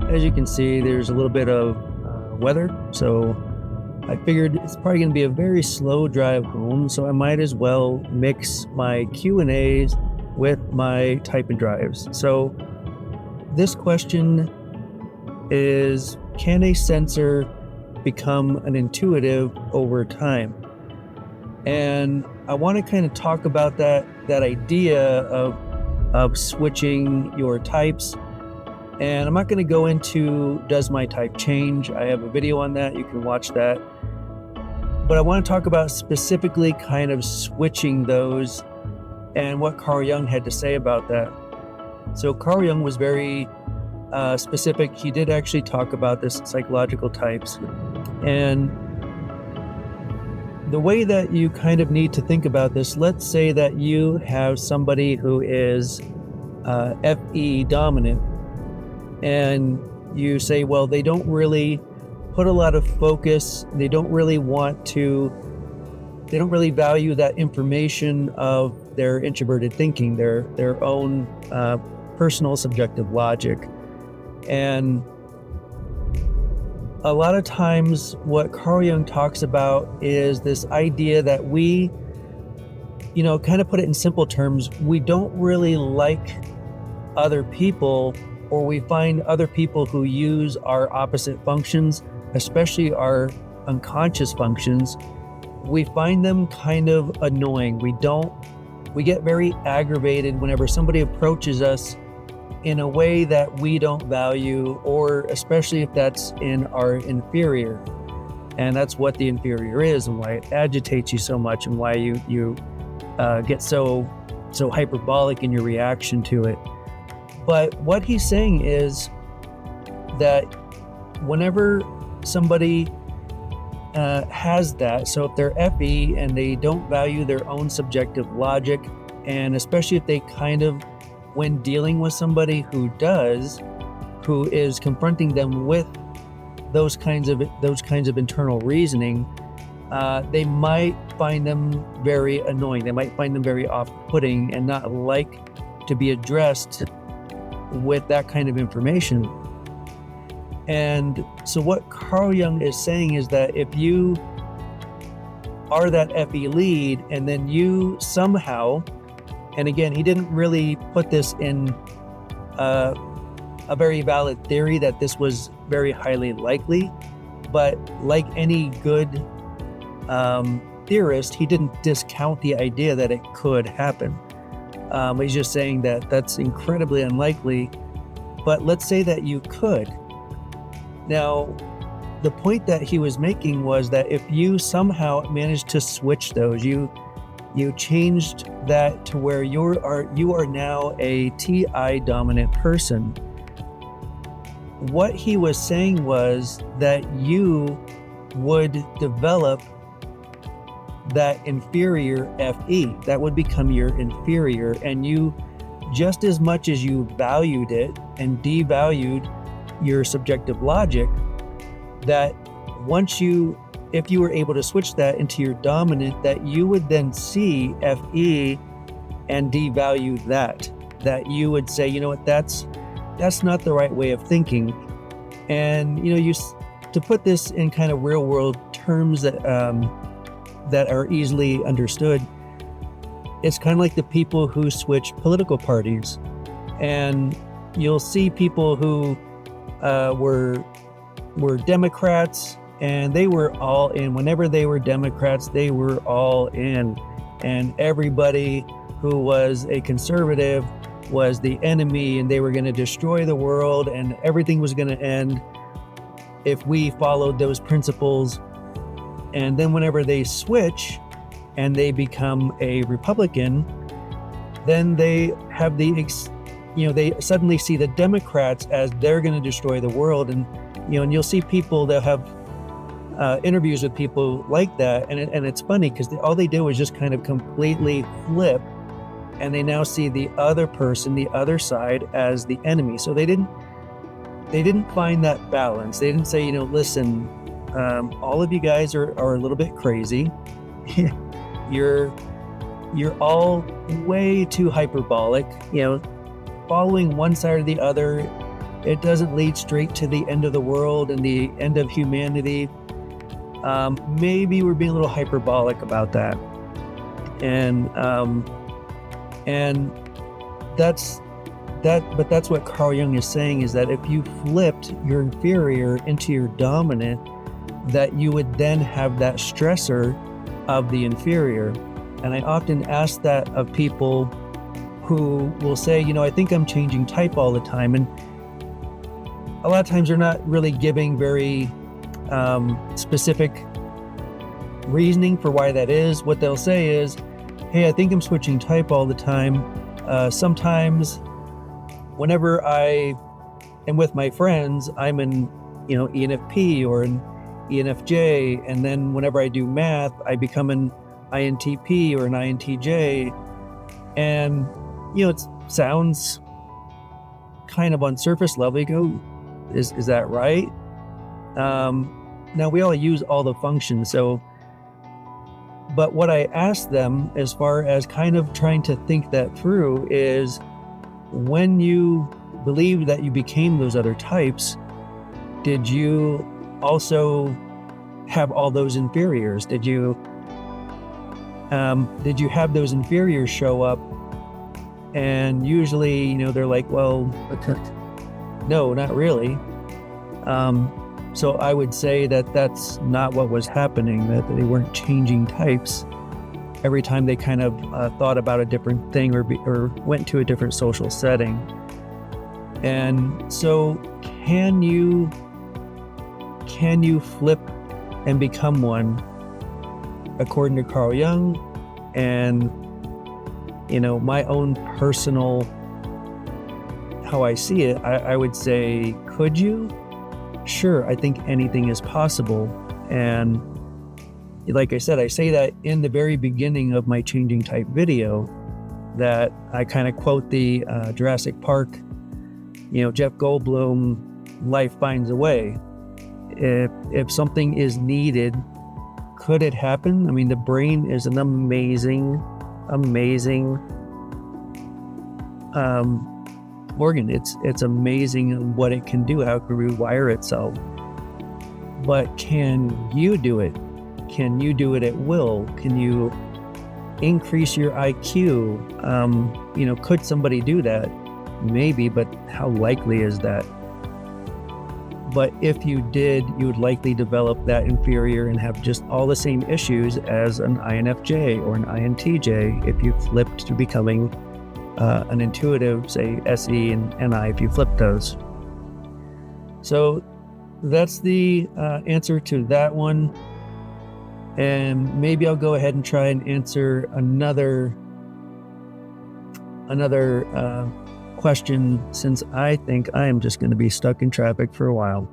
as you can see, there's a little bit of weather, so I figured it's probably going to be a very slow drive home, so I might as well mix my Q&As with my type and drives. So this question is, can a sensor become an intuitive over time? And I want to kind of talk about that idea of switching your types. And I'm not going to go into does my type change. I have a video on that. You can watch that. But I want to talk about specifically kind of switching those and what Carl Jung had to say about that. So Carl Jung was very specific. He did actually talk about this psychological types. And the way that you kind of need to think about this, let's say that you have somebody who is FE dominant, and you say, well, they don't really put a lot of focus, they don't really value that information of their introverted thinking, their own personal subjective logic. And a lot of times what Carl Jung talks about is this idea that we, kind of put it in simple terms, we don't really like other people, or we find other people who use our opposite functions, especially our unconscious functions, we find them kind of annoying. We get very aggravated whenever somebody approaches us in a way that we don't value, or especially if that's in our inferior. And that's what the inferior is, and why it agitates you so much, and why you get so hyperbolic in your reaction to it. But what he's saying is that whenever somebody has that, so if they're FE and they don't value their own subjective logic, and especially if they kind of, when dealing with somebody who is confronting them with those kinds of internal reasoning, they might find them very annoying. They might find them very off-putting and not like to be addressed with that kind of information. And so what Carl Jung is saying is that if you are that FE lead, and then you somehow, and again, he didn't really put this in a very valid theory that this was very highly likely, but like any good theorist, he didn't discount the idea that it could happen. He's just saying that that's incredibly unlikely, but let's say that you could. Now, the point that he was making was that if you somehow managed to switch those, you changed that to where you are now a TI dominant person. What he was saying was that you would develop that inferior FE. That would become your inferior, and you, just as much as you valued it and devalued your subjective logic, that if you were able to switch that into your dominant, that you would then see FE and devalue that you would say, you know what, that's not the right way of thinking. And to put this in kind of real world terms that are easily understood, it's kind of like the people who switch political parties, and you'll see people who were Democrats, and they were all in. Whenever they were Democrats, they were all in, and everybody who was a conservative was the enemy, and they were going to destroy the world, and everything was going to end if we followed those principles. And then whenever they switch and they become a Republican, then they have they suddenly see the Democrats as they're going to destroy the world. And and you'll see people that have interviews with people like that, and it's funny because all they do is just kind of completely flip, and they now see the other person, the other side, as the enemy. So they didn't find that balance. They didn't say, listen, all of you guys are a little bit crazy. You're all way too hyperbolic, following one side or the other. it doesn't lead straight to the end of the world and the end of humanity. Maybe we're being a little hyperbolic about that. And that's but that's what Carl Jung is saying, is that if you flipped your inferior into your dominant, that you would then have that stressor of the inferior. And I often ask that of people who will say, I think I'm changing type all the time. And a lot of times they're not really giving very specific reasoning for why that is. What they'll say is, hey, I think I'm switching type all the time. Sometimes whenever I am with my friends, I'm in, ENFP or an ENFJ. And then whenever I do math, I become an INTP or an INTJ. And, it sounds kind of on surface level. You go, is that right? Now we all use all the functions. But what I asked them, as far as kind of trying to think that through, is when you believed that you became those other types, did you also have all those inferiors? Did you have those inferiors show up? And usually, they're like, well, no, not really. So I would say that that's not what was happening, that they weren't changing types every time they kind of thought about a different thing or went to a different social setting. And so can you flip and become one, according to Carl Jung? And, my own personal, how I see it, I would say, could you? Sure, I think anything is possible. And like I said, I say that in the very beginning of my changing type video, that I kind of quote the Jurassic Park, Jeff Goldblum, life finds a way. If something is needed, could it happen? I mean, the brain is an amazing organ. It's amazing what it can do, how it can rewire itself. But can you do it? Can you do it at will? Can you increase your IQ? Could somebody do that? Maybe, but how likely is that? But if you did, you would likely develop that inferior and have just all the same issues as an INFJ or an INTJ if you flipped to becoming an intuitive, say SE and NI, if you flip those. So that's the answer to that one. And maybe I'll go ahead and try and answer another question, since I think I am just going to be stuck in traffic for a while.